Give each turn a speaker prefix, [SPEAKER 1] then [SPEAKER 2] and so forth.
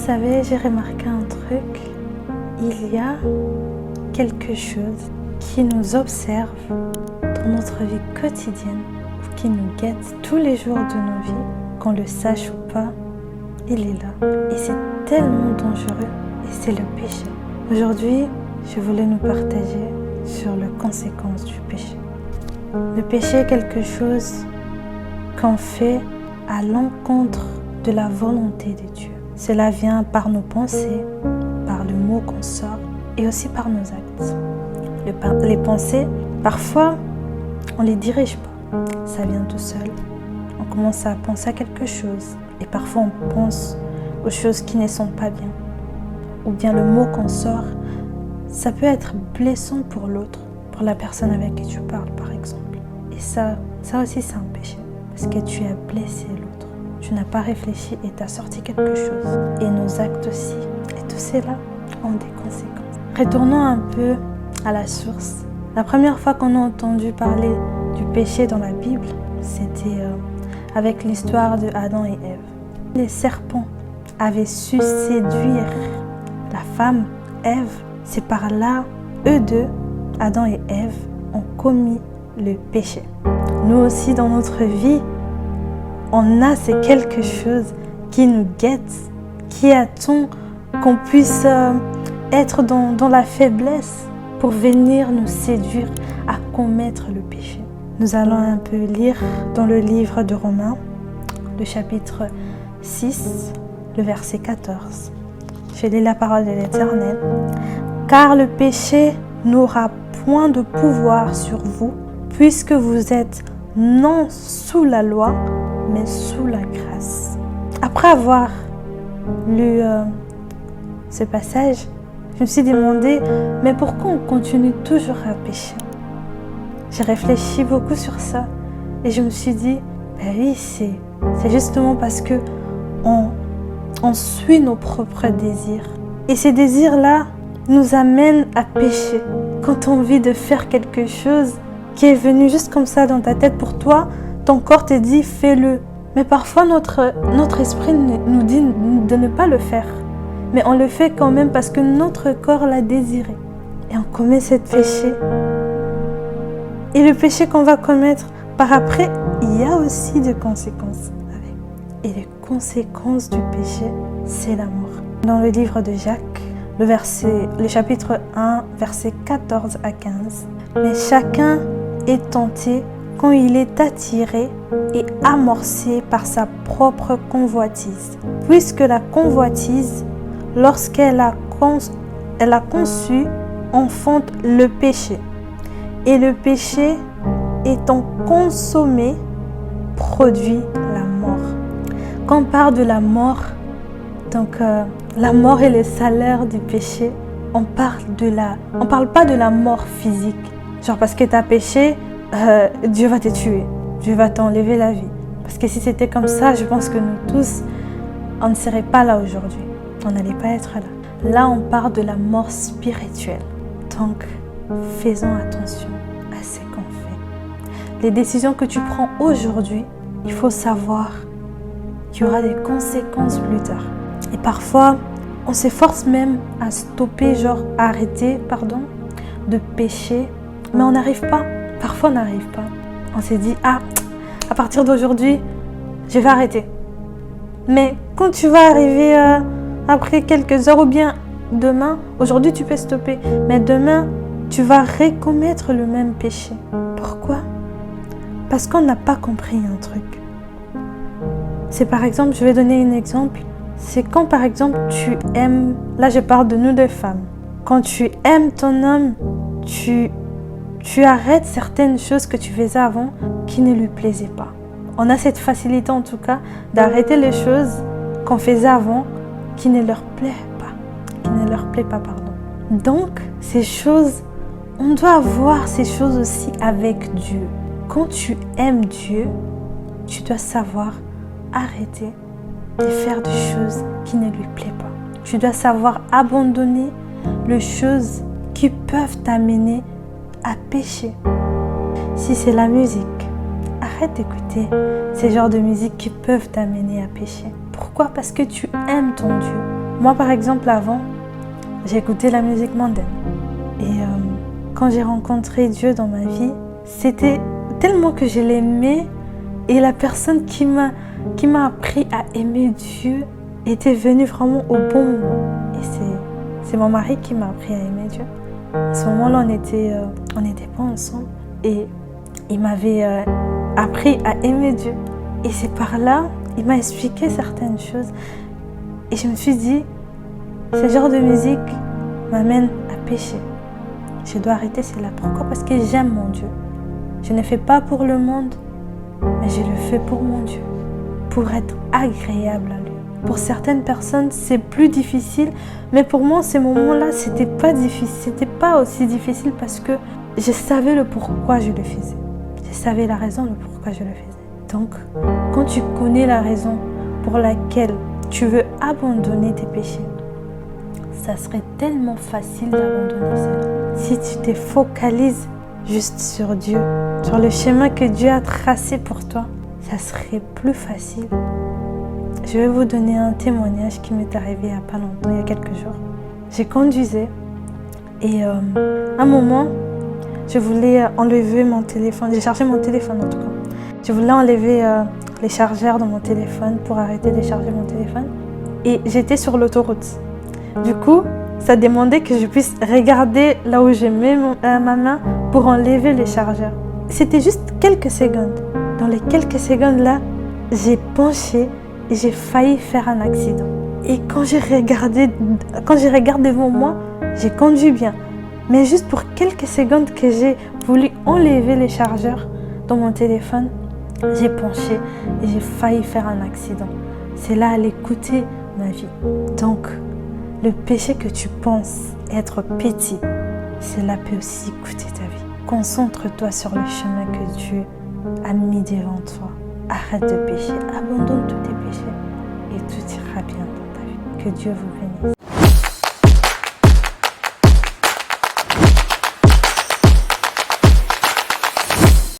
[SPEAKER 1] savez, j'ai remarqué un truc. Il y a quelque chose qui nous observe dans notre vie quotidienne, qui nous guette tous les jours de nos vies, qu'on le sache ou pas, il est là. Et c'est tellement dangereux, et c'est le péché. Aujourd'hui, je voulais nous partager sur les conséquences du péché. Le péché est quelque chose qu'on fait à l'encontre de la volonté de Dieu. Cela vient par nos pensées, par le mot qu'on sort et aussi par nos actes. Les pensées, parfois, on ne les dirige pas. Ça vient tout seul. On commence à penser à quelque chose et parfois on pense aux choses qui ne sont pas bien. Ou bien le mot qu'on sort, ça peut être blessant pour l'autre, pour la personne avec qui tu parles par exemple. Et ça aussi c'est un péché, parce que tu as blessé l'autre. Tu n'as pas réfléchi et tu as sorti quelque chose. Et nos actes aussi. Et tout cela ont des conséquences. Retournons un peu à la source. La première fois qu'on a entendu parler du péché dans la Bible, c'était avec l'histoire de Adam et Ève. Les serpents avaient su séduire la femme, Ève. C'est par là, eux deux, Adam et Ève, ont commis le péché. Nous aussi, dans notre vie, on a ces quelque chose qui nous guette, qui attend qu'on puisse être dans la faiblesse pour venir nous séduire à commettre le péché. Nous allons un peu lire dans le livre de Romains, le chapitre 6, le verset 14. Je lis la parole de l'Éternel. « Car le péché n'aura point de pouvoir sur vous, puisque vous êtes non sous la loi, mais sous la grâce. » Après avoir lu ce passage, je me suis demandé, mais pourquoi on continue toujours à pécher? J'ai réfléchi beaucoup sur ça et je me suis dit, ben oui, c'est justement parce que on suit nos propres désirs. Et ces désirs-là nous amènent à pécher. Quand tu as envie de faire quelque chose qui est venu juste comme ça dans ta tête pour toi, ton corps te dit fais-le. Mais parfois notre esprit nous dit de ne pas le faire. Mais on le fait quand même parce que notre corps l'a désiré. Et on commet ce péché. Et le péché qu'on va commettre par après, il y a aussi des conséquences avec. Et les conséquences du péché, c'est la mort. Dans le livre de Jacques, le chapitre 1, versets 14 à 15. Mais chacun est tenté quand il est attiré et amorcé par sa propre convoitise. Puisque la convoitise, lorsqu'elle a conçu, enfante le péché. Et le péché, étant consommé, produit la mort. Quand on parle de la mort, donc la mort est le salaire du péché, on parle pas de la mort physique. Genre parce que tu as péché, Dieu va te tuer, Dieu va t'enlever la vie. Parce que si c'était comme ça, je pense que nous tous, on ne serait pas là aujourd'hui. On n'allait pas être là. Là, on parle de la mort spirituelle. Donc, faisons attention à ce qu'on fait. Les décisions que tu prends aujourd'hui, il faut savoir qu'il y aura des conséquences plus tard. Et parfois, on s'efforce même à stopper, arrêter, de pécher, mais on n'arrive pas. Parfois, on n'arrive pas. On s'est dit, à partir d'aujourd'hui, je vais arrêter. Mais quand tu vas arriver après quelques heures ou bien demain, aujourd'hui tu peux stopper, mais demain, tu vas recommettre le même péché. Pourquoi? Parce qu'on n'a pas compris un truc. C'est par exemple, je vais donner un exemple, c'est quand par exemple tu aimes, là je parle de nous deux femmes, quand tu aimes ton homme, tu arrêtes certaines choses que tu faisais avant qui ne lui plaisaient pas. On a cette facilité en tout cas d'arrêter les choses qu'on faisait avant qui ne leur plaît pas. Donc ces choses, on doit voir ces choses aussi avec Dieu. Quand tu aimes Dieu, tu dois savoir arrêter de faire des choses qui ne lui plaisent pas. Tu dois savoir abandonner les choses qui peuvent t'amener à pécher. Si c'est la musique, arrête d'écouter ces genres de musique qui peuvent t'amener à pécher. Pourquoi? Parce que tu aimes ton Dieu. Moi, par exemple, avant, j'écoutais la musique mondaine. Et quand j'ai rencontré Dieu dans ma vie, c'était tellement que je l'aimais. Et la personne qui m'a appris à aimer Dieu était venue vraiment au bon moment. Et c'est mon mari qui m'a appris à aimer Dieu. À ce moment-là, on n'était pas ensemble. Et il m'avait appris à aimer Dieu. Et c'est par là, il m'a expliqué certaines choses. Et je me suis dit, ce genre de musique m'amène à pécher. Je dois arrêter cela. Pourquoi? Parce que j'aime mon Dieu. Je ne fais pas pour le monde, mais je le fais pour mon Dieu. Pour être agréable à lui. Pour certaines personnes, c'est plus difficile. Mais pour moi, ces moments-là, c'était pas difficile. C'était pas aussi difficile parce que je savais le pourquoi je le faisais. Je savais la raison, le pourquoi je le faisais. Donc, quand tu connais la raison pour laquelle tu veux abandonner tes péchés, ça serait tellement facile d'abandonner cela. Si tu te focalises juste sur Dieu, sur le chemin que Dieu a tracé pour toi, ça serait plus facile. Je vais vous donner un témoignage qui m'est arrivé il n'y a pas longtemps, il y a quelques jours. J'ai conduisais et à un moment, je voulais enlever mon téléphone. J'ai chargé mon téléphone en tout cas. Je voulais enlever les chargeurs de mon téléphone pour arrêter de charger mon téléphone. Et j'étais sur l'autoroute. Du coup, ça demandait que je puisse regarder là où je mets ma main pour enlever les chargeurs. C'était juste quelques secondes. Dans les quelques secondes-là, j'ai penché et j'ai failli faire un accident. Et quand je regarde devant moi, j'ai conduit bien. Mais juste pour quelques secondes que j'ai voulu enlever les chargeurs dans mon téléphone, j'ai penché et j'ai failli faire un accident. Cela allait coûter ma vie. Donc, le péché que tu penses être petit, cela peut aussi coûter ta vie. Concentre-toi sur le chemin que Dieu a mis devant toi. Arrête de pécher, abandonne tous tes péchés et tout ira bien dans ta vie. Que Dieu vous bénisse.